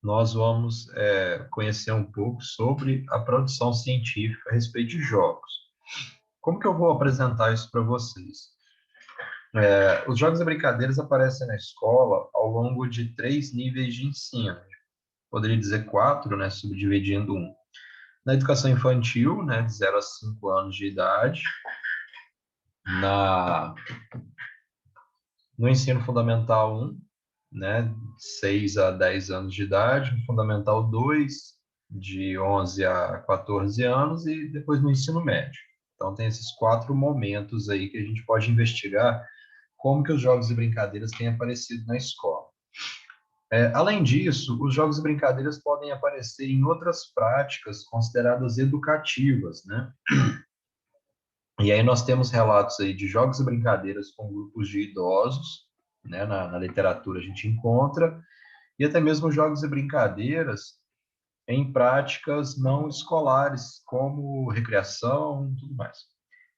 nós vamos conhecer um pouco sobre a produção científica a respeito de jogos. Como que eu vou apresentar isso para vocês? Os jogos e brincadeiras aparecem na escola ao longo de 3 níveis de ensino. Poderia dizer 4, né, subdividindo um. Na educação infantil, né, de 0 a 5 anos de idade. No ensino fundamental 1, né, 6 a 10 anos de idade. No fundamental 2, de 11 a 14 anos. E depois no ensino médio. Então, tem esses 4 momentos aí que a gente pode investigar como que os jogos e brincadeiras têm aparecido na escola. Além disso, os jogos e brincadeiras podem aparecer em outras práticas consideradas educativas, né? E aí nós temos relatos aí de jogos e brincadeiras com grupos de idosos, né? Na literatura a gente encontra, e até mesmo jogos e brincadeiras em práticas não escolares, como recreação e tudo mais.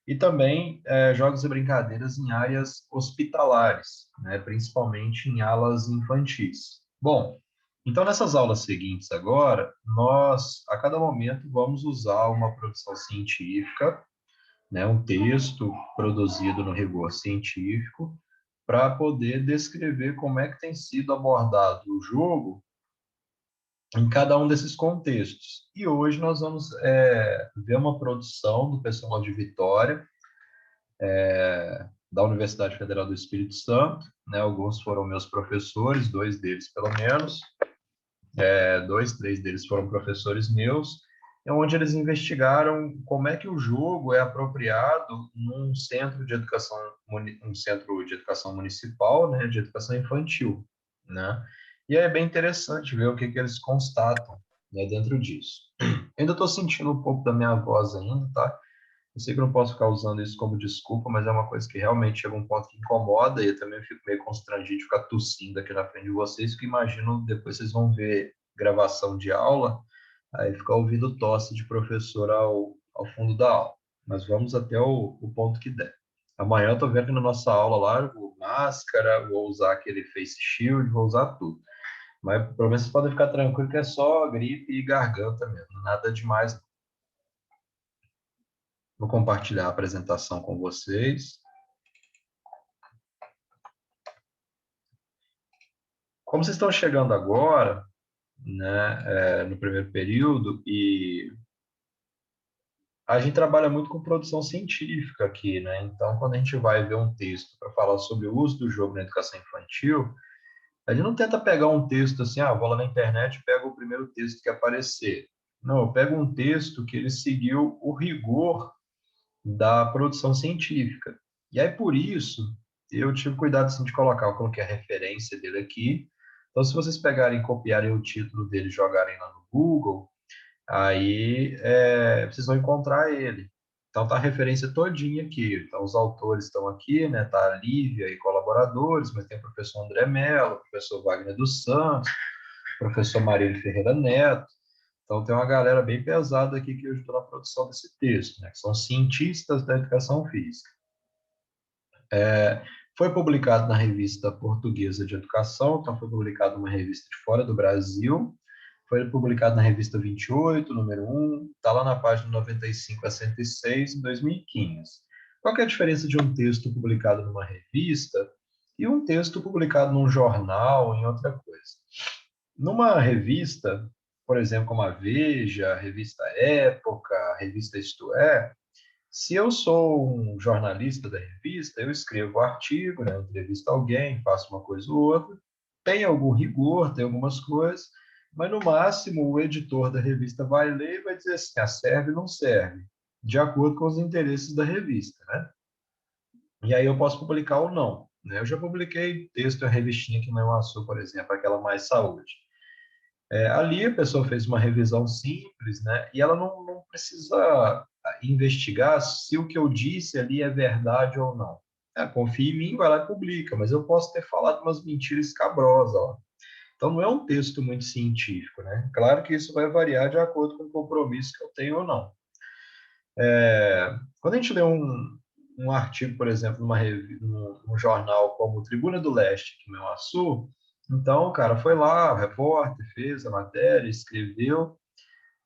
E também jogos e brincadeiras em áreas hospitalares, né? Principalmente em alas infantis. Bom, então nessas aulas seguintes agora, nós, a cada momento, vamos usar uma produção científica, né? Um texto produzido no rigor científico, para poder descrever como é que tem sido abordado o jogo em cada um desses contextos. E hoje nós vamos ver uma produção do pessoal de Vitória, da Universidade Federal do Espírito Santo, né? Alguns foram meus professores, 2 deles pelo menos, 2, 3 deles foram professores meus, onde eles investigaram como é que o jogo é apropriado num centro de educação, um centro de educação municipal, né? De educação infantil, né? E é bem interessante ver o que que eles constatam, né, dentro disso. Ainda estou sentindo um pouco da minha voz ainda, tá? Eu sei que eu não posso ficar usando isso como desculpa, mas é uma coisa que realmente chega um ponto que incomoda, e eu também fico meio constrangido de ficar tossindo aqui na frente de vocês, porque imagino depois vocês vão ver gravação de aula, aí ficar ouvindo tosse de professor ao fundo da aula. Mas vamos até o ponto que der. Amanhã eu estou vendo que na nossa aula lá, eu vou máscara, vou usar aquele face shield, vou usar tudo. Mas pelo menos vocês podem ficar tranquilo que é só gripe e garganta mesmo, nada demais. Vou compartilhar a apresentação com vocês. Como vocês estão chegando agora, né, no primeiro período, e a gente trabalha muito com produção científica aqui, né? Então, quando a gente vai ver um texto para falar sobre o uso do jogo na educação infantil, a gente não tenta pegar um texto assim, vou lá na internet e pego o primeiro texto que aparecer. Não, eu pego um texto que ele seguiu o rigor da produção científica. E aí, por isso, eu tive cuidado assim, de colocar, eu coloquei a referência dele aqui. Então, se vocês pegarem e copiarem o título dele e jogarem lá no Google, aí vocês vão encontrar ele. Então, tá a referência todinha aqui. Então, os autores estão aqui, né? Tá a Lívia e colaboradores, mas tem o professor André Mello, o professor Wagner dos Santos, o professor Marílio Ferreira Neto. Então, tem uma galera bem pesada aqui que ajudou na produção desse texto, né? Que são cientistas da educação física. Foi publicado na Revista Portuguesa de Educação, então foi publicado numa revista de fora do Brasil, foi publicado na Revista 28, número 1, está lá na página 95 a 106, em 2015. Qual que é a diferença de um texto publicado numa revista e um texto publicado num jornal, em outra coisa? Numa revista, por exemplo, como a Veja, a Revista Época, a Revista Isto É, se eu sou um jornalista da revista, eu escrevo o artigo, né, entrevisto alguém, faço uma coisa ou outra, tem algum rigor, tem algumas coisas, mas no máximo o editor da revista vai ler e vai dizer assim, serve ou não serve, de acordo com os interesses da revista, né? E aí eu posso publicar ou não, né? Eu já publiquei texto em revistinha aqui na UASU, por exemplo, aquela Mais Saúde. Ali a pessoa fez uma revisão simples, né? E ela não precisa investigar se o que eu disse ali é verdade ou não. Confia em mim, vai lá e publica, mas eu posso ter falado umas mentiras escabrosas, ó. Então não é um texto muito científico, né? Claro que isso vai variar de acordo com o compromisso que eu tenho ou não. Quando a gente lê um artigo, por exemplo, num jornal como Tribuna do Leste, aqui no Açu, Então, o cara foi lá, o repórter, fez a matéria, escreveu,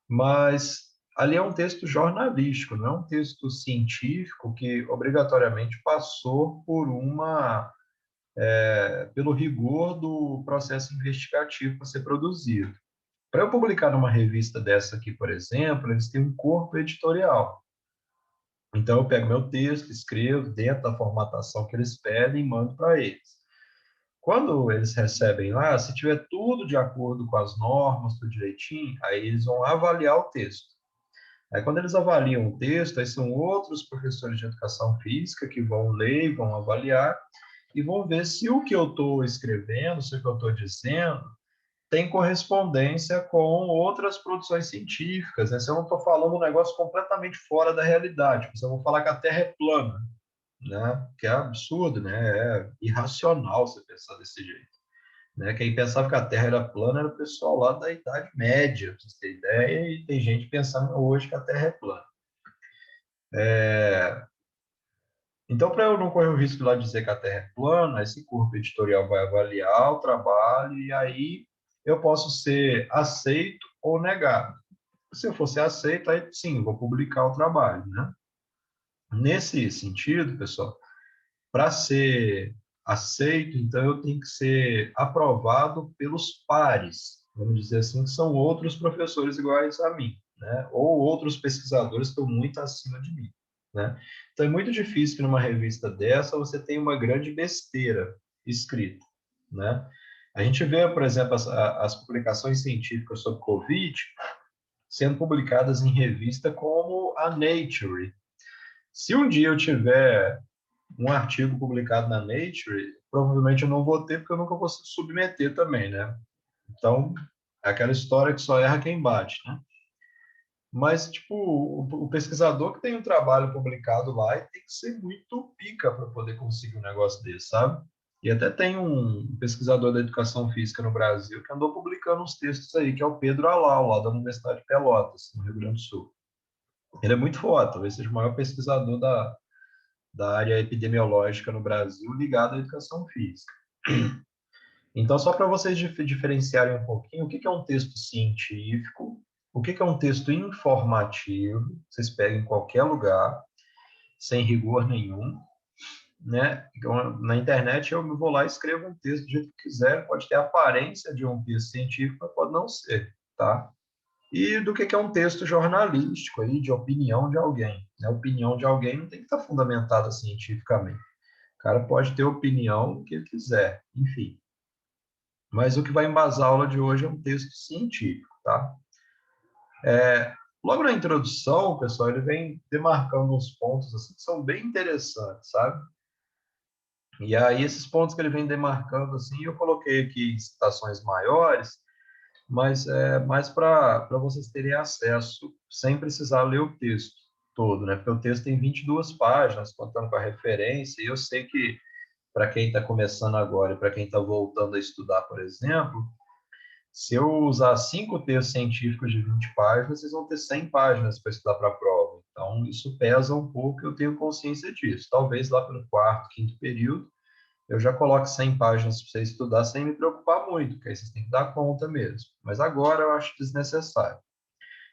mas ali é um texto jornalístico, não é um texto científico que obrigatoriamente passou por pelo rigor do processo investigativo para ser produzido. Para eu publicar numa revista dessa aqui, por exemplo, eles têm um corpo editorial. Então, eu pego meu texto, escrevo dentro da formatação que eles pedem e mando para eles. Quando eles recebem lá, se tiver tudo de acordo com as normas, tudo direitinho, aí eles vão avaliar o texto. Aí, quando eles avaliam o texto, aí são outros professores de educação física que vão ler e vão avaliar e vão ver se o que eu estou escrevendo, se o que eu estou dizendo, tem correspondência com outras produções científicas, né? Se eu não estou falando um negócio completamente fora da realidade, se eu vou falar que a Terra é plana, né? Que é absurdo, né? É irracional você pensar desse jeito, né? Quem pensava que a Terra era plana era o pessoal lá da Idade Média, pra você ter ideia, e tem gente pensando hoje que a Terra é plana. Então, para eu não correr o risco de lá dizer que a Terra é plana, esse corpo editorial vai avaliar o trabalho e aí eu posso ser aceito ou negado. Se eu fosse aceito, aí sim, vou publicar o trabalho, né? Nesse sentido, pessoal, para ser aceito, então eu tenho que ser aprovado pelos pares, vamos dizer assim, que são outros professores iguais a mim, né? Ou outros pesquisadores que estão muito acima de mim, né? Então é muito difícil que numa revista dessa você tenha uma grande besteira escrita, né? A gente vê, por exemplo, as publicações científicas sobre Covid sendo publicadas em revista como a Nature. Se um dia eu tiver um artigo publicado na Nature, provavelmente eu não vou ter, porque eu nunca vou se submeter também, né? Então, é aquela história que só erra quem bate, né? Mas, tipo, o pesquisador que tem um trabalho publicado lá ele tem que ser muito pica para poder conseguir um negócio desse, sabe? E até tem um pesquisador da educação física no Brasil que andou publicando uns textos aí, que é o Pedro Alau, lá da Universidade de Pelotas, no Rio Grande do Sul. Ele é muito foda, talvez seja o maior pesquisador da área epidemiológica no Brasil ligado à educação física. Então, só para vocês diferenciarem um pouquinho, o que é um texto científico, o que é um texto informativo, vocês pegam em qualquer lugar, sem rigor nenhum, né? Então, na internet eu vou lá e escrevo um texto do jeito que quiser, pode ter a aparência de um texto científico, mas pode não ser, tá? E do que é um texto jornalístico aí, de opinião de alguém. A opinião de alguém não tem que estar fundamentada cientificamente. O cara pode ter opinião do que ele quiser, enfim. Mas o que vai embasar a aula de hoje é um texto científico, tá? Logo na introdução, pessoal, ele vem demarcando uns pontos assim, que são bem interessantes, sabe? E aí, esses pontos que ele vem demarcando, assim, eu coloquei aqui em citações maiores, mas é mais para vocês terem acesso, sem precisar ler o texto todo, né? Porque o texto tem 22 páginas, contando com a referência, e eu sei que para quem está começando agora e para quem está voltando a estudar, por exemplo, se eu usar 5 textos científicos de 20 páginas, vocês vão ter 100 páginas para estudar para a prova. Então, isso pesa um pouco, eu tenho consciência disso. Talvez lá pelo quarto, quinto período, eu já coloque 100 páginas para você estudar sem me preocupar muito, porque aí vocês têm que dar conta mesmo. Mas agora eu acho desnecessário.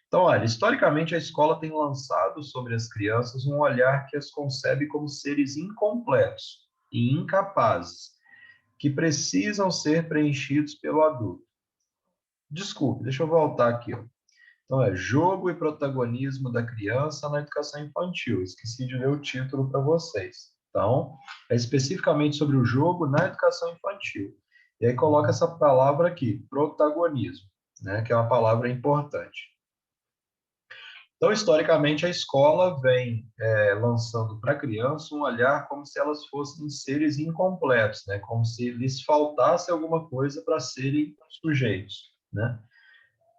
Então, olha, historicamente a escola tem lançado sobre as crianças um olhar que as concebe como seres incompletos e incapazes, que precisam ser preenchidos pelo adulto. Desculpe, deixa eu voltar aqui, ó. Então, é jogo e protagonismo da criança na educação infantil. Esqueci de ler o título para vocês. Então, é especificamente sobre o jogo na educação infantil. E aí coloca essa palavra aqui, protagonismo, né, que é uma palavra importante. Então, historicamente, a escola vem lançando para a criança um olhar como se elas fossem seres incompletos, né, como se lhes faltasse alguma coisa para serem sujeitos, né?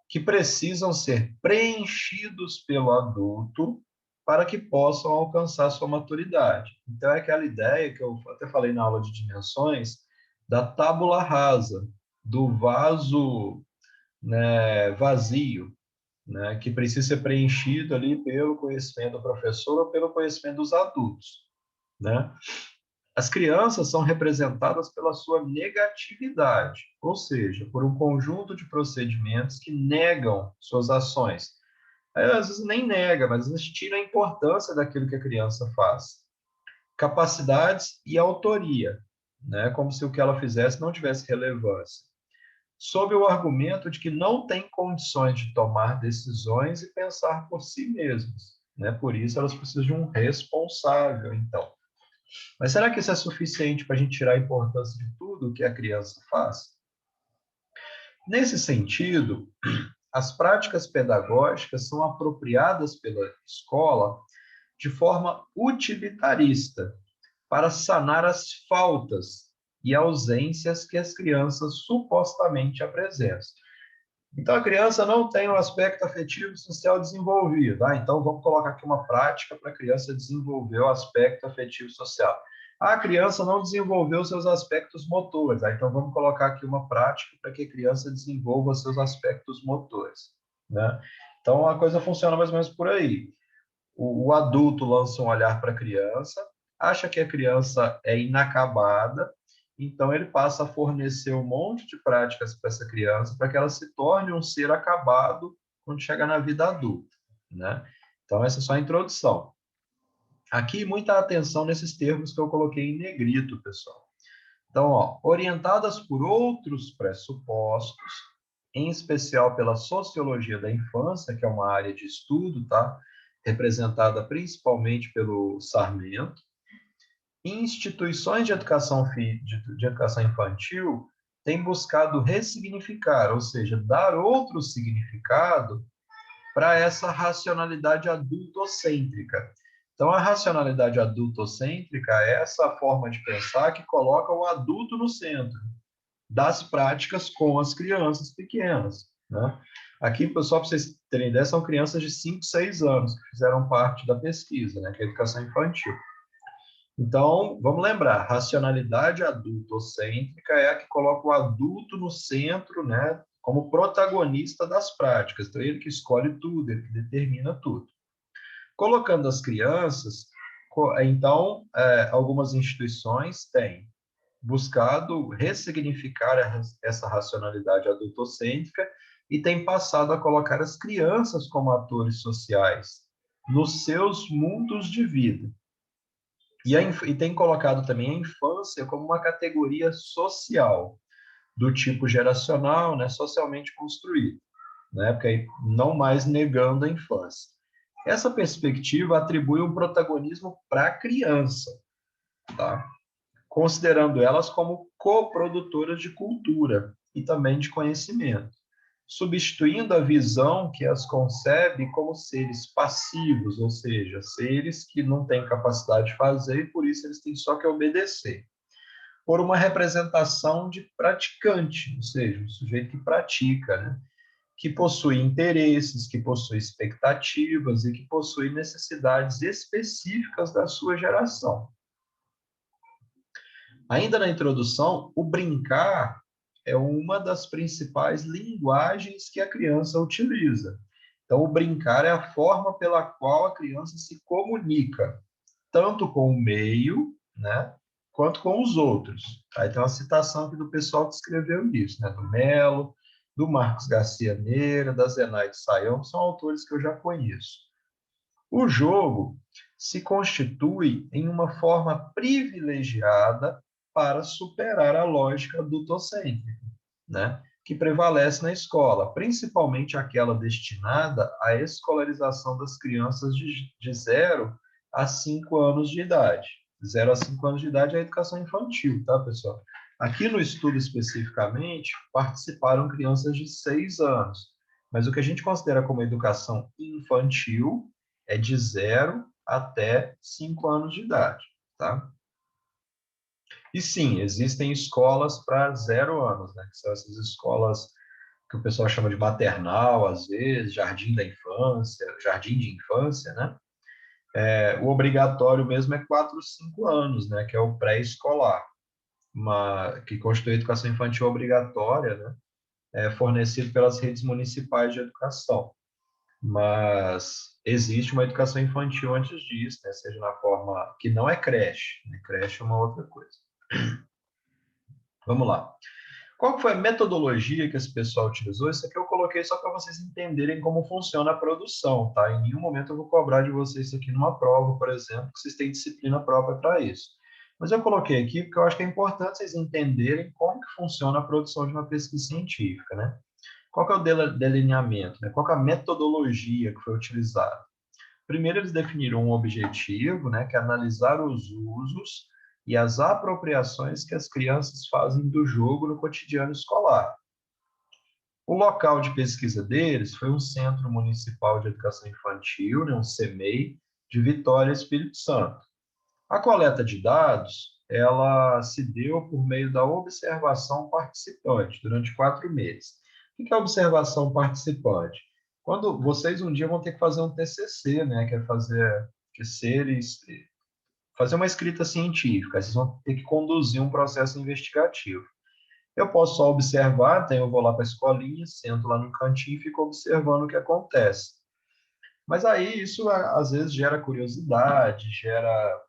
Que precisam ser preenchidos pelo adulto para que possam alcançar sua maturidade. Então, é aquela ideia que eu até falei na aula de dimensões, da tábula rasa, do vaso, né, vazio, né, que precisa ser preenchido ali pelo conhecimento do professor ou pelo conhecimento dos adultos, né? As crianças são representadas pela sua negatividade, ou seja, por um conjunto de procedimentos que negam suas ações. Aí, às vezes nem nega, mas às vezes tira a importância daquilo que a criança faz. Capacidades e autoria, né? Como se o que ela fizesse não tivesse relevância, sob o argumento de que não tem condições de tomar decisões e pensar por si mesmas, né? Por isso elas precisam de um responsável, então. Mas será que isso é suficiente para a gente tirar a importância de tudo que a criança faz? Nesse sentido, as práticas pedagógicas são apropriadas pela escola de forma utilitarista, para sanar as faltas e ausências que as crianças supostamente apresentam. Então, a criança não tem um aspecto afetivo e social desenvolvido. Então, vamos colocar aqui uma prática para a criança desenvolver o aspecto afetivo e social. A criança não desenvolveu seus aspectos motores. Então, vamos colocar aqui uma prática para que a criança desenvolva seus aspectos motores, né? Então, a coisa funciona mais ou menos por aí. O adulto lança um olhar para a criança, acha que a criança é inacabada, então ele passa a fornecer um monte de práticas para essa criança para que ela se torne um ser acabado quando chegar na vida adulta, né? Então, essa é só a introdução. Aqui, muita atenção nesses termos que eu coloquei em negrito, pessoal. Então, ó, orientadas por outros pressupostos, em especial pela sociologia da infância, que é uma área de estudo, tá? Representada principalmente pelo Sarmento, instituições de educação infantil têm buscado ressignificar, ou seja, dar outro significado para essa racionalidade adultocêntrica. Então, a racionalidade adultocêntrica é essa forma de pensar que coloca o adulto no centro das práticas com as crianças pequenas, né? Aqui, só para vocês terem ideia, são crianças de 5, 6 anos que fizeram parte da pesquisa, né, que é a educação infantil. Então, vamos lembrar, racionalidade adultocêntrica é a que coloca o adulto no centro, né, como protagonista das práticas. Então, ele que escolhe tudo, ele que determina tudo. Colocando as crianças, então, algumas instituições têm buscado ressignificar essa racionalidade adultocêntrica e tem passado a colocar as crianças como atores sociais nos seus mundos de vida. E tem colocado também a infância como uma categoria social, do tipo geracional, né, socialmente construído, né, porque aí não mais negando a infância. Essa perspectiva atribui um protagonismo para a criança, tá? Considerando elas como coprodutoras de cultura e também de conhecimento, substituindo a visão que as concebe como seres passivos, ou seja, seres que não têm capacidade de fazer e por isso eles têm só que obedecer, por uma representação de praticante, ou seja, um sujeito que pratica, né? Que possui interesses, que possui expectativas e que possui necessidades específicas da sua geração. Ainda na introdução, o brincar é uma das principais linguagens que a criança utiliza. Então, o brincar é a forma pela qual a criança se comunica, tanto com o meio, né, quanto com os outros. Aí tem uma citação aqui do pessoal que escreveu isso, né, do Melo, do Marcos Garcia Neira, da Zenaide Sayão, que são autores que eu já conheço. O jogo se constitui em uma forma privilegiada para superar a lógica adultocêntrica, né, que prevalece na escola, principalmente aquela destinada à escolarização das crianças de 0 a 5 anos de idade. 0 a 5 anos de idade é a educação infantil, tá, pessoal? Aqui no estudo especificamente, participaram crianças de 6 anos, mas o que a gente considera como educação infantil é de 0 até 5 anos de idade, tá? E sim, existem escolas para 0 anos, né? Que são essas escolas que o pessoal chama de maternal, às vezes, jardim da infância, jardim de infância, né? O obrigatório mesmo é 4, 5 anos, né? Que é o pré-escolar, que constitui a educação infantil obrigatória, né? Fornecido pelas redes municipais de educação. mas existe uma educação infantil antes disso, né? Seja na forma que não é creche, né? Creche é uma outra coisa. Vamos lá. Qual foi a metodologia que esse pessoal utilizou? Isso aqui eu coloquei só para vocês entenderem como funciona a produção, tá? Em nenhum momento eu vou cobrar de vocês isso aqui numa prova, por exemplo, que vocês têm disciplina própria para isso. Mas eu coloquei aqui porque eu acho que é importante vocês entenderem como que funciona a produção de uma pesquisa científica, né? Qual que é o delineamento, né? Qual que é a metodologia que foi utilizada? Primeiro, eles definiram um objetivo, né, que é analisar os usos e as apropriações que as crianças fazem do jogo no cotidiano escolar. O local de pesquisa deles foi um Centro Municipal de Educação Infantil, né, um CEMEI, de Vitória, Espírito Santo. A coleta de dados, ela se deu por meio da observação participante, durante 4 meses. O que é observação participante? Quando vocês um dia vão ter que fazer um TCC, né, que é fazer uma escrita científica, vocês vão ter que conduzir um processo investigativo. Eu posso só observar, então eu vou lá para a escolinha, sento lá no cantinho e fico observando o que acontece. Mas aí isso às vezes gera curiosidade, gera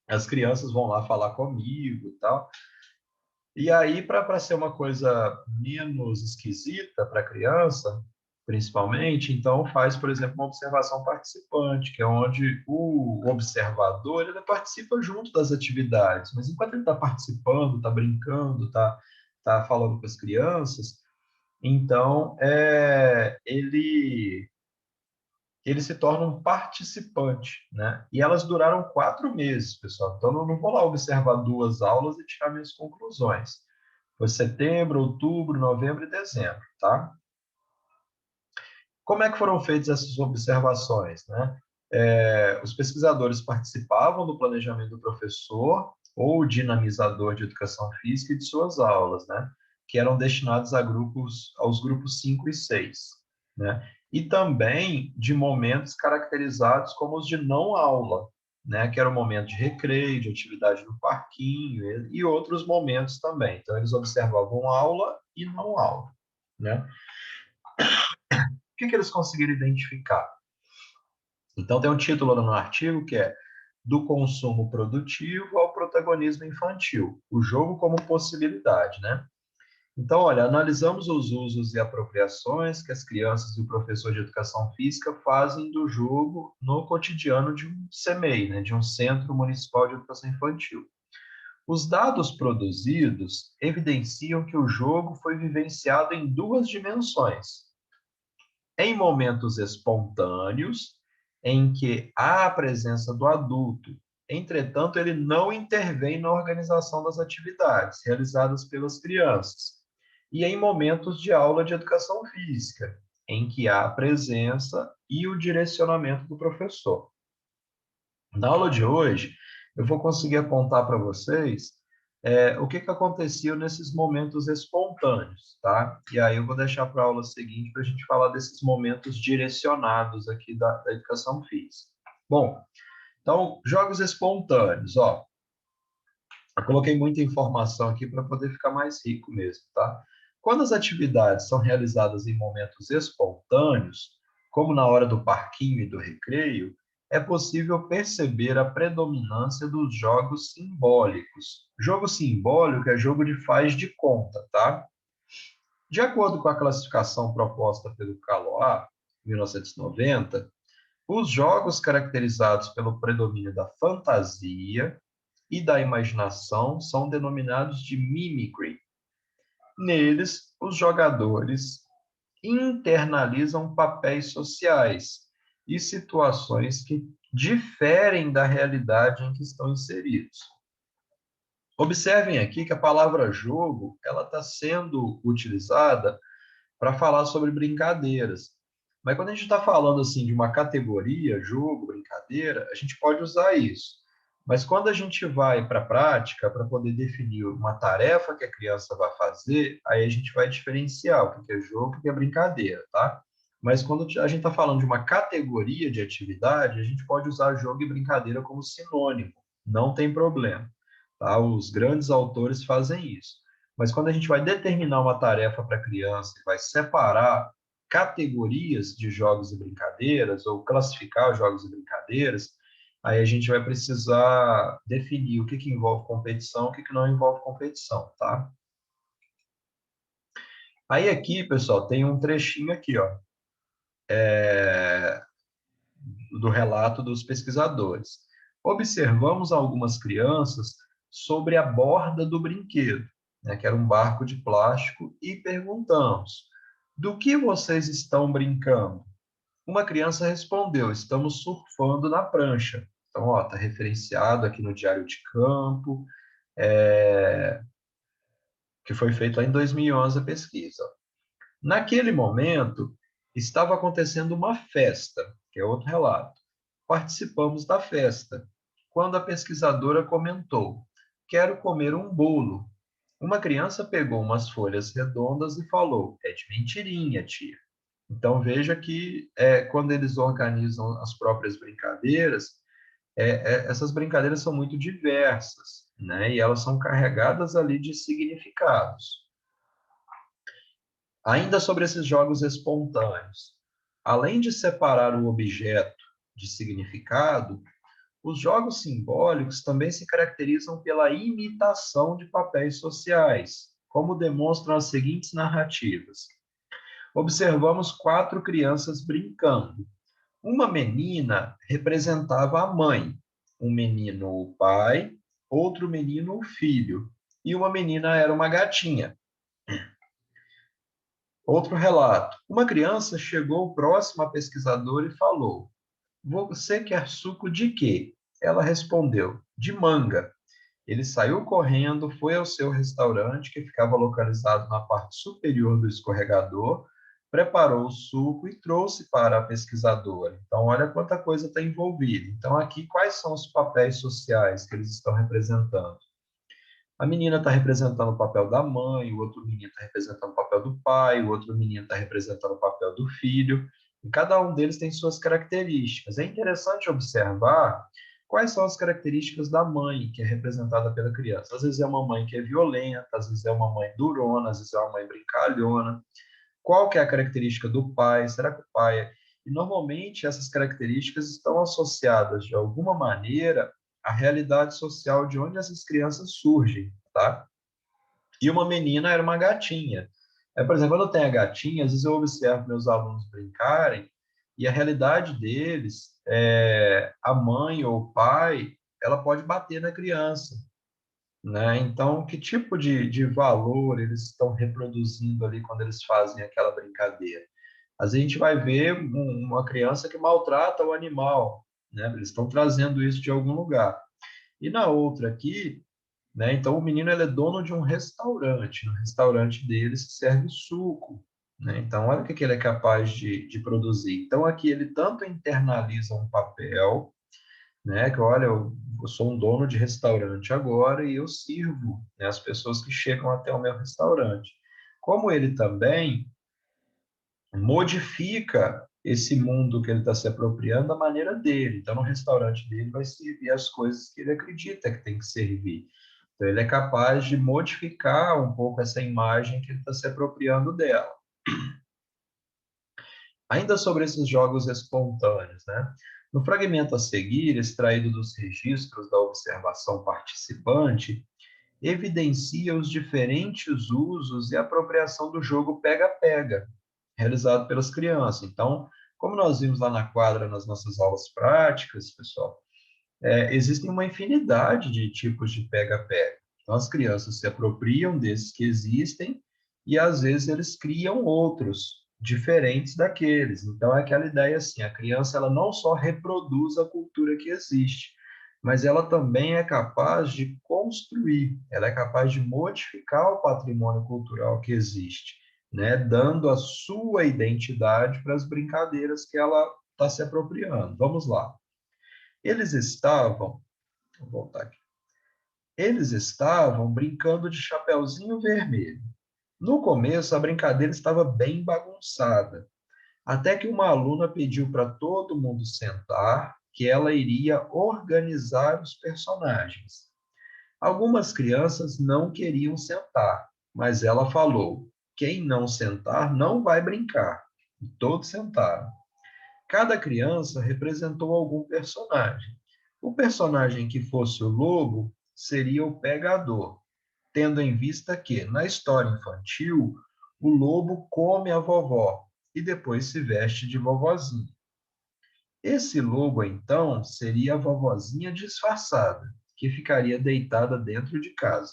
as crianças vão lá falar comigo e tal. E aí, para ser uma coisa menos esquisita para a criança, principalmente, então faz, por exemplo, uma observação participante, que é onde o observador ele participa junto das atividades, mas enquanto ele está participando, está brincando, está falando com as crianças, então ele se torna um participante, né? E elas duraram 4 meses, pessoal. Então, eu não vou lá observar 2 aulas e tirar minhas conclusões. Foi setembro, outubro, novembro e dezembro, tá? Como é que foram feitas essas observações, né? Os pesquisadores participavam do planejamento do professor ou dinamizador de educação física e de suas aulas, né? Que eram destinados aos grupos 5 e 6, né? E também de momentos caracterizados como os de não aula, né? Que era o momento de recreio, de atividade no parquinho e outros momentos também. Então, eles observavam aula e não aula, né? O que eles conseguiram identificar? Então, tem um título no artigo que é Do consumo produtivo ao protagonismo infantil, o jogo como possibilidade, né? Então, olha, analisamos os usos e apropriações que as crianças e o professor de educação física fazem do jogo no cotidiano de um CMEI, né, de um Centro Municipal de Educação Infantil. Os dados produzidos evidenciam que o jogo foi vivenciado em 2 dimensões: em momentos espontâneos, em que há a presença do adulto. Entretanto, ele não intervém na organização das atividades realizadas pelas crianças. E em momentos de aula de educação física, em que há a presença e o direcionamento do professor. Na aula de hoje, eu vou conseguir apontar para vocês o que acontecia nesses momentos espontâneos, tá? E aí eu vou deixar para a aula seguinte para a gente falar desses momentos direcionados aqui da educação física. Bom, então, jogos espontâneos, ó. Eu coloquei muita informação aqui para poder ficar mais rico mesmo, tá? Quando as atividades são realizadas em momentos espontâneos, como na hora do parquinho e do recreio, é possível perceber a predominância dos jogos simbólicos. Jogo simbólico é jogo de faz de conta, tá? De acordo com a classificação proposta pelo Caloá, 1990, os jogos caracterizados pelo predomínio da fantasia e da imaginação são denominados de mimicry. Neles, os jogadores internalizam papéis sociais e situações que diferem da realidade em que estão inseridos. Observem aqui que a palavra jogo ela está sendo utilizada para falar sobre brincadeiras. Mas quando a gente está falando assim de uma categoria, jogo, brincadeira, a gente pode usar isso. Mas quando a gente vai para a prática, para poder definir uma tarefa que a criança vai fazer, aí a gente vai diferenciar o que é jogo e o que é brincadeira, tá? Mas quando a gente está falando de uma categoria de atividade, a gente pode usar jogo e brincadeira como sinônimo, não tem problema, tá? Os grandes autores fazem isso. Mas quando a gente vai determinar uma tarefa para a criança e vai separar categorias de jogos e brincadeiras, ou classificar os jogos e brincadeiras, aí a gente vai precisar definir o que envolve competição, o que não envolve competição, tá? Aí aqui, pessoal, tem um trechinho aqui, ó, do relato dos pesquisadores. Observamos algumas crianças sobre a borda do brinquedo, né, que era um barco de plástico, e perguntamos: do que vocês estão brincando? Uma criança respondeu: estamos surfando na prancha. Então, ó, está referenciado aqui no Diário de Campo, que foi feito lá em 2011 a pesquisa. Naquele momento, estava acontecendo uma festa, que é outro relato. Participamos da festa, quando a pesquisadora comentou: quero comer um bolo. Uma criança pegou umas folhas redondas e falou: é de mentirinha, tia. Então, veja que quando eles organizam as próprias brincadeiras, essas brincadeiras são muito diversas, né? E elas são carregadas ali de significados. Ainda sobre esses jogos espontâneos, além de separar o objeto de significado, os jogos simbólicos também se caracterizam pela imitação de papéis sociais, como demonstram as seguintes narrativas. Observamos 4 crianças brincando. Uma menina representava a mãe, um menino o pai, outro menino o filho, e uma menina era uma gatinha. Outro relato. Uma criança chegou próximo à pesquisadora e falou: você quer suco de quê? Ela respondeu: de manga. Ele saiu correndo, foi ao seu restaurante, que ficava localizado na parte superior do escorregador, preparou o suco e trouxe para a pesquisadora. Então, olha quanta coisa está envolvida. Então, aqui, quais são os papéis sociais que eles estão representando? A menina está representando o papel da mãe, o outro menino está representando o papel do pai, o outro menino está representando o papel do filho, e cada um deles tem suas características. É interessante observar quais são as características da mãe, que é representada pela criança. Às vezes é uma mãe que é violenta, às vezes é uma mãe durona, às vezes é uma mãe brincalhona. Qual que é a característica do pai? Será que o pai é... E normalmente essas características estão associadas de alguma maneira à realidade social de onde essas crianças surgem, tá? E uma menina era uma gatinha. Por exemplo, quando eu tenho a gatinha, às vezes eu observo meus alunos brincarem e a realidade deles, a mãe ou o pai, ela pode bater na criança, né? Então, que tipo de valor eles estão reproduzindo ali quando eles fazem aquela brincadeira? Às vezes a gente vai ver uma criança que maltrata o animal, né? Eles estão trazendo isso de algum lugar. E na outra aqui, né? Então o menino ele é dono de um restaurante. No restaurante dele se serve suco, né? Então olha o que ele é capaz de produzir. Então aqui ele tanto internaliza um papel, né? Que olha, eu sou um dono de restaurante agora e eu sirvo, né, as pessoas que chegam até o meu restaurante. Como ele também modifica esse mundo que ele está se apropriando da maneira dele. Então, no restaurante dele vai servir as coisas que ele acredita que tem que servir. Então, ele é capaz de modificar um pouco essa imagem que ele está se apropriando dela. Ainda sobre esses jogos espontâneos, né? No fragmento a seguir, extraído dos registros da observação participante, evidencia os diferentes usos e apropriação do jogo pega-pega, realizado pelas crianças. Então, como nós vimos lá na quadra nas nossas aulas práticas, pessoal, existem uma infinidade de tipos de pega-pega. Então, as crianças se apropriam desses que existem e, às vezes, eles criam outros diferentes daqueles. Então, é aquela ideia assim, a criança ela não só reproduz a cultura que existe, mas ela também é capaz de construir, ela é capaz de modificar o patrimônio cultural que existe, né? Dando a sua identidade para as brincadeiras que ela está se apropriando. Vamos lá. Eles estavam, vou voltar aqui. Eles estavam brincando de chapeuzinho vermelho. No começo, a brincadeira estava bem bagunçada, até que uma aluna pediu para todo mundo sentar, que ela iria organizar os personagens. Algumas crianças não queriam sentar, mas ela falou: quem não sentar não vai brincar. Todos sentaram. Cada criança representou algum personagem. O personagem que fosse o lobo seria o pegador, tendo em vista que, na história infantil, o lobo come a vovó e depois se veste de vovozinha. Esse lobo, então, seria a vovozinha disfarçada, que ficaria deitada dentro de casa.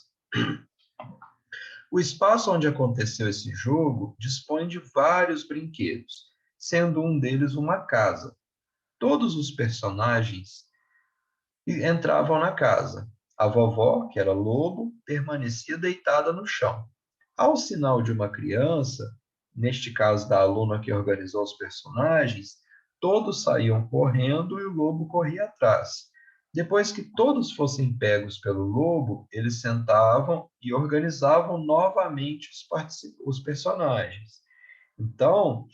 O espaço onde aconteceu esse jogo dispõe de vários brinquedos, sendo um deles uma casa. Todos os personagens entravam na casa. A vovó, que era lobo, permanecia deitada no chão. Ao sinal de uma criança, neste caso da aluna que organizou os personagens, todos saíam correndo e o lobo corria atrás. Depois que todos fossem pegos pelo lobo, eles sentavam e organizavam novamente os personagens. Então,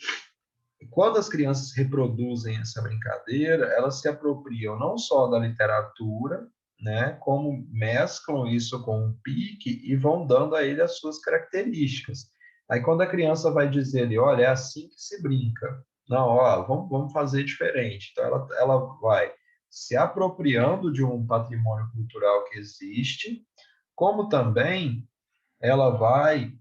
quando as crianças reproduzem essa brincadeira, elas se apropriam não só da literatura, né, como mesclam isso com um pique e vão dando a ele as suas características. Aí quando a criança vai dizer ali, olha, é assim que se brinca. Não, ó, vamos fazer diferente. Então ela vai se apropriando de um patrimônio cultural que existe, como também ela vai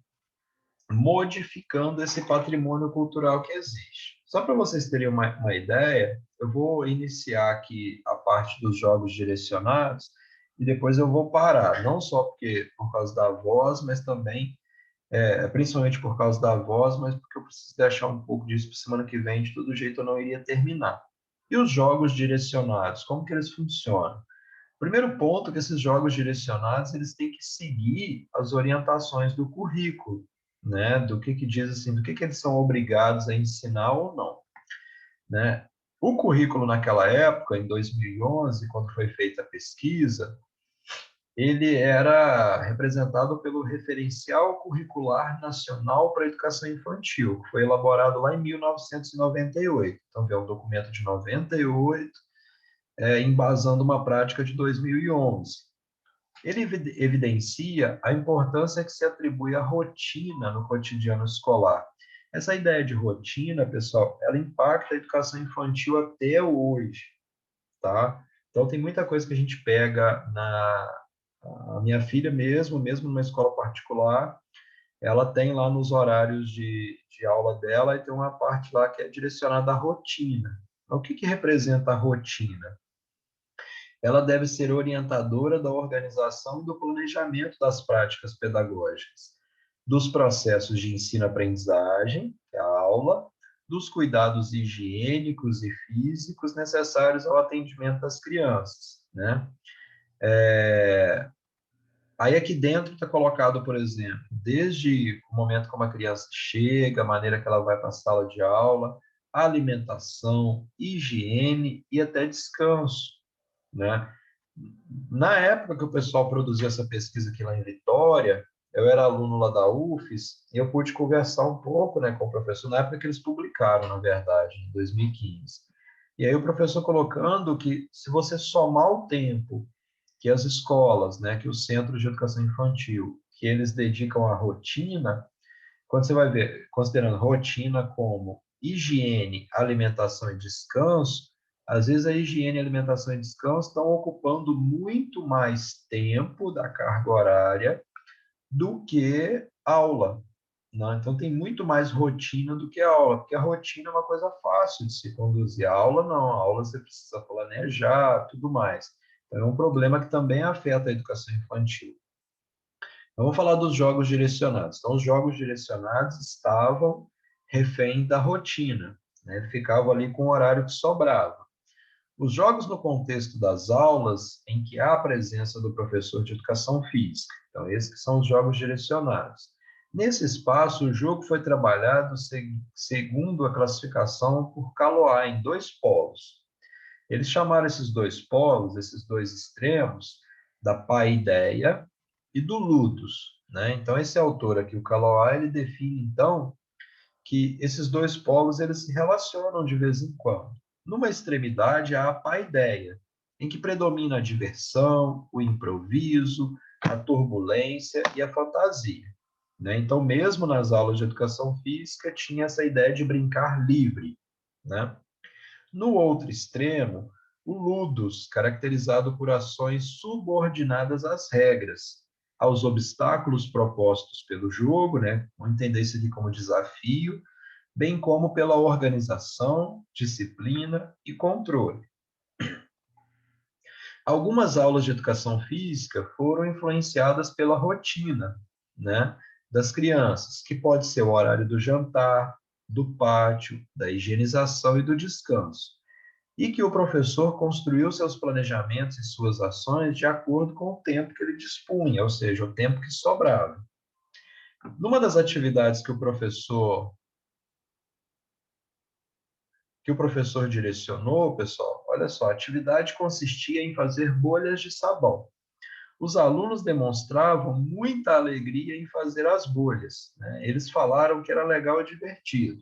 modificando esse patrimônio cultural que existe. Só para vocês terem uma ideia, eu vou iniciar aqui a parte dos jogos direcionados e depois eu vou parar, não só porque por causa da voz, mas também, principalmente por causa da voz, mas porque eu preciso deixar um pouco disso para semana que vem, de todo jeito eu não iria terminar. E os jogos direcionados, como que eles funcionam? Primeiro ponto é que esses jogos direcionados eles têm que seguir as orientações do currículo, né? Do que diz assim, do que eles são obrigados a ensinar ou não, né? O currículo naquela época, em 2011, quando foi feita a pesquisa, ele era representado pelo Referencial Curricular Nacional para a Educação Infantil, que foi elaborado lá em 1998. Então, é um documento de 98, embasando uma prática de 2011. Ele evidencia a importância que se atribui à rotina no cotidiano escolar. Essa ideia de rotina, pessoal, ela impacta a educação infantil até hoje, tá? Então, tem muita coisa que a gente pega a minha filha mesmo numa escola particular, ela tem lá nos horários de aula dela, e tem uma parte lá que é direcionada à rotina. Então, o que representa a rotina? Ela deve ser orientadora da organização e do planejamento das práticas pedagógicas, dos processos de ensino-aprendizagem, que é a aula, dos cuidados higiênicos e físicos necessários ao atendimento das crianças, né? Aí aqui dentro está colocado, por exemplo, desde o momento como a criança chega, a maneira que ela vai para a sala de aula, alimentação, higiene e até descanso, né? Na época que o pessoal produziu essa pesquisa aqui lá em Vitória, eu era aluno lá da UFES e eu pude conversar um pouco, né, com o professor, na época que eles publicaram, na verdade, em 2015. E aí o professor colocando que se você somar o tempo que as escolas, né, que os centros de educação infantil, que eles dedicam à rotina, quando você vai ver, considerando rotina como higiene, alimentação e descanso, às vezes a higiene, alimentação e descanso estão ocupando muito mais tempo da carga horária do que aula, né? Então tem muito mais rotina do que aula, porque a rotina é uma coisa fácil de se conduzir. A aula não, a aula você precisa planejar, tudo mais. Então é um problema que também afeta a educação infantil. Vamos falar dos jogos direcionados. Então, os jogos direcionados estavam refém da rotina, né? Ficavam ali com o horário que sobrava. Os jogos no contexto das aulas, em que há a presença do professor de educação física. Então, esses que são os jogos direcionados. Nesse espaço, o jogo foi trabalhado segundo a classificação por Caloá, em dois polos. Eles chamaram esses dois polos, esses dois extremos, da paideia e do ludus, né? Então, esse autor aqui, o Caloá, ele define, então, que esses dois polos eles se relacionam de vez em quando. Numa extremidade, há a paideia, em que predomina a diversão, o improviso, a turbulência e a fantasia. né? Então, mesmo nas aulas de educação física, tinha essa ideia de brincar livre, né? No outro extremo, o ludus, caracterizado por ações subordinadas às regras, aos obstáculos propostos pelo jogo, né? Vamos entender isso aqui como desafio, bem como pela organização, disciplina e controle. Algumas aulas de educação física foram influenciadas pela rotina, né, das crianças, que pode ser o horário do jantar, do pátio, da higienização e do descanso, e que o professor construiu seus planejamentos e suas ações de acordo com o tempo que ele dispunha, ou seja, o tempo que sobrava. Numa das atividades que o professor direcionou, pessoal, olha só, a atividade consistia em fazer bolhas de sabão. Os alunos demonstravam muita alegria em fazer as bolhas, né? Eles falaram que era legal e divertido.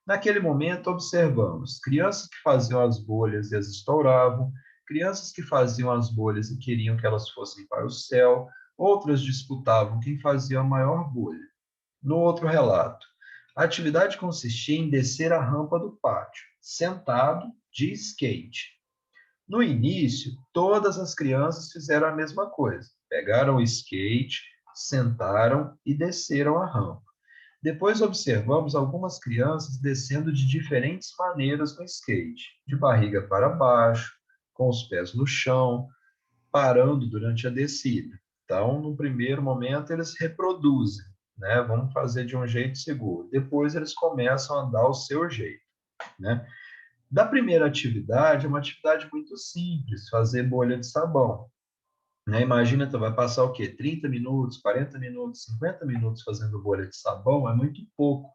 Naquele momento, observamos crianças que faziam as bolhas e as estouravam, crianças que faziam as bolhas e queriam que elas fossem para o céu, outras disputavam quem fazia a maior bolha. No outro relato, a atividade consistia em descer a rampa do pátio, sentado, de skate. No início, todas as crianças fizeram a mesma coisa. Pegaram o skate, sentaram e desceram a rampa. Depois observamos algumas crianças descendo de diferentes maneiras no skate, de barriga para baixo, com os pés no chão, parando durante a descida. Então, no primeiro momento, eles reproduzem, né? Vamos fazer de um jeito seguro. Depois, eles começam a dar o seu jeito, né? Da primeira atividade, é uma atividade muito simples, fazer bolha de sabão. Né? Imagina, tu vai passar o quê? 30 minutos, 40 minutos, 50 minutos fazendo bolha de sabão, é muito pouco.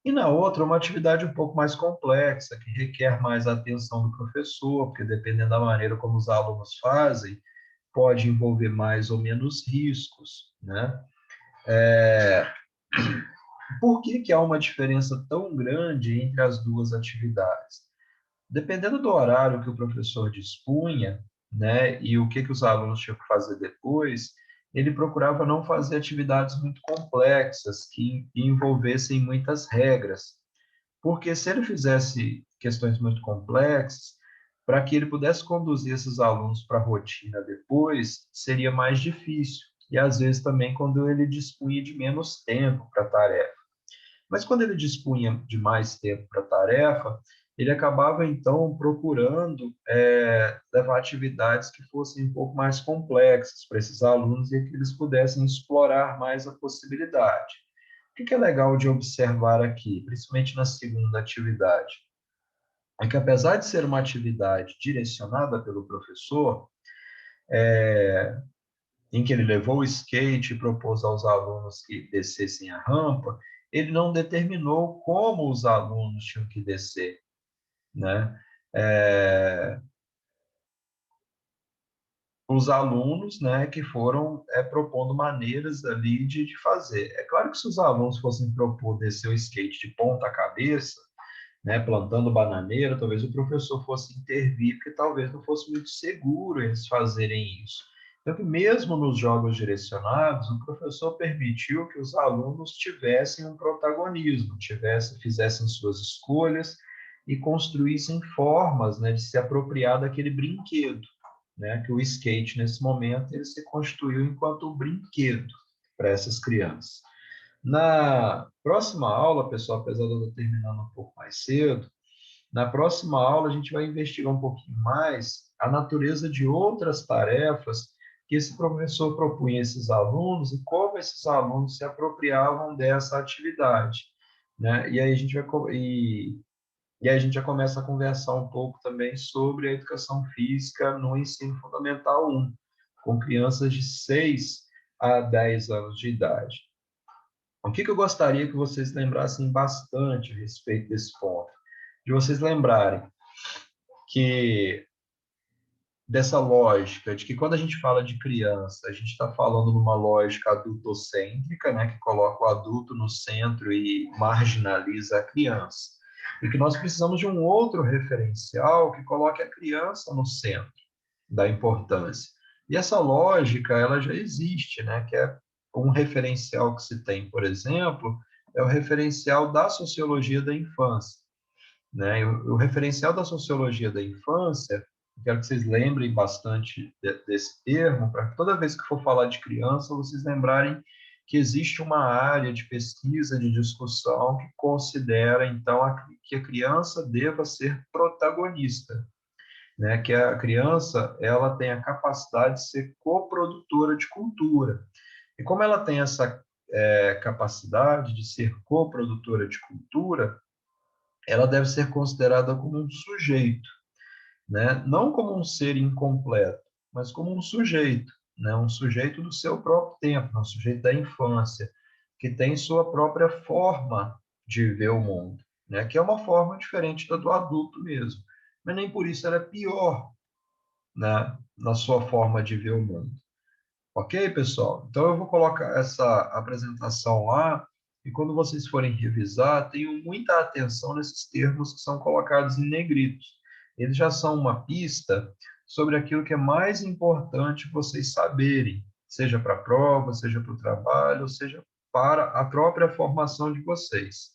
E na outra, uma atividade um pouco mais complexa, que requer mais atenção do professor, porque dependendo da maneira como os alunos fazem, pode envolver mais ou menos riscos, né? Por que que há uma diferença tão grande entre as duas atividades? Dependendo do horário que o professor dispunha, né, e o que que os alunos tinham que fazer depois, ele procurava não fazer atividades muito complexas, que envolvessem muitas regras, porque se ele fizesse questões muito complexas, para que ele pudesse conduzir esses alunos para a rotina depois, seria mais difícil. E às vezes também quando ele dispunha de menos tempo para a tarefa. Mas quando ele dispunha de mais tempo para a tarefa, ele acabava então procurando levar atividades que fossem um pouco mais complexas para esses alunos e que eles pudessem explorar mais a possibilidade. O que é legal de observar aqui, principalmente na segunda atividade, é que apesar de ser uma atividade direcionada pelo professor, em que ele levou o skate e propôs aos alunos que descessem a rampa, ele não determinou como os alunos tinham que descer, né? É, os alunos, né, que foram propondo maneiras ali de fazer. É claro que se os alunos fossem propor descer o skate de ponta cabeça, né, plantando bananeira, talvez o professor fosse intervir, porque talvez não fosse muito seguro eles fazerem isso. Então, que mesmo nos jogos direcionados, o professor permitiu que os alunos tivessem um protagonismo, fizessem suas escolhas e construíssem formas, né, de se apropriar daquele brinquedo, né, que o skate, nesse momento, ele se constituiu enquanto um brinquedo para essas crianças. Na próxima aula, pessoal, apesar de eu estar terminando um pouco mais cedo, na próxima aula a gente vai investigar um pouquinho mais a natureza de outras tarefas que esse professor propunha a esses alunos e como esses alunos se apropriavam dessa atividade, né? E aí a gente já começa a conversar um pouco também sobre a educação física no ensino fundamental 1, com crianças de 6 a 10 anos de idade. O que eu gostaria que vocês lembrassem bastante a respeito desse ponto? De vocês lembrarem que dessa lógica de que quando a gente fala de criança, a gente está falando numa lógica adultocêntrica, né, que coloca o adulto no centro e marginaliza a criança. E que nós precisamos de um outro referencial que coloque a criança no centro da importância. E essa lógica, ela já existe, né, que é um referencial que se tem, por exemplo, é o referencial da sociologia da infância, né? O referencial da sociologia da infância, quero que vocês lembrem bastante desse termo, para toda vez que for falar de criança, vocês lembrarem que existe uma área de pesquisa, de discussão, que considera, então, que a criança deva ser protagonista, né? Que a criança ela tem a capacidade de ser coprodutora de cultura. E como ela tem essa capacidade de ser coprodutora de cultura, ela deve ser considerada como um sujeito, né? Não como um ser incompleto, mas como um sujeito, né? Um sujeito do seu próprio tempo, um sujeito da infância, que tem sua própria forma de ver o mundo, né? Que é uma forma diferente da do adulto mesmo, mas nem por isso ela é pior, né? Na sua forma de ver o mundo. Ok, pessoal? Então eu vou colocar essa apresentação lá e quando vocês forem revisar, tenham muita atenção nesses termos que são colocados em negritos. Eles já são uma pista sobre aquilo que é mais importante vocês saberem, seja para a prova, seja para o trabalho, seja para a própria formação de vocês,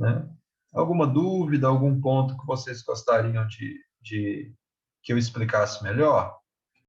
né? Alguma dúvida, algum ponto que vocês gostariam de que eu explicasse melhor?